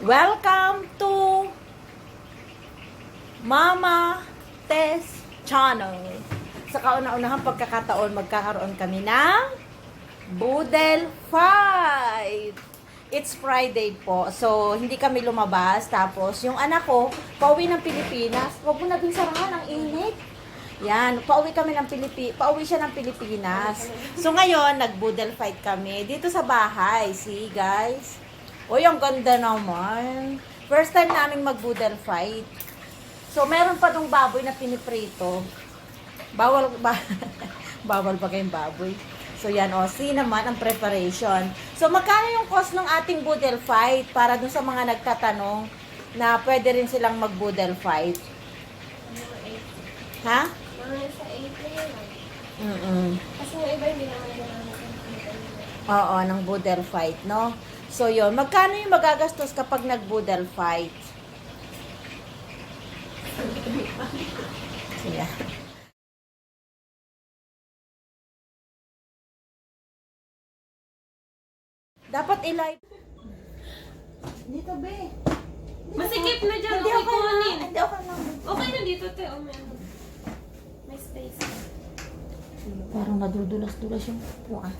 Welcome to Mama Tess Channel. Sa kauna-unahang pagkakataon, magkakaroon kami ng Boodle Fight. It's Friday po, so hindi kami lumabas. Tapos, yung anak ko, pauwi ng Pilipinas. Huwag mo na dun sarahan, ang init. Yan, pauwi siya ng Pilipinas. So ngayon, nag-boodle fight kami dito sa bahay. See, guys? Uy, ang ganda naman. First time naming mag-boodle fight. So meron pa dong baboy na piniprito. Bawal ba kayong baboy? So yan, see naman ang preparation. So magkano yung cost ng ating boodle fight para dun sa mga nagtatanong na pwede rin silang mag-boodle fight? Ha? Sa 8 na Mm. yun. Kasi yung iba hindi naman Oo, ng boodle fight, no? So, yun. Magkano yung magagastos kapag nag-boodle fight? Sige. Dapat i-live. Dito, be. Masikip na dyan, Hindi okay ako kunin. Hindi ako na. Okay na dito, te. May space. Parang nadudulas-dulas yung puan.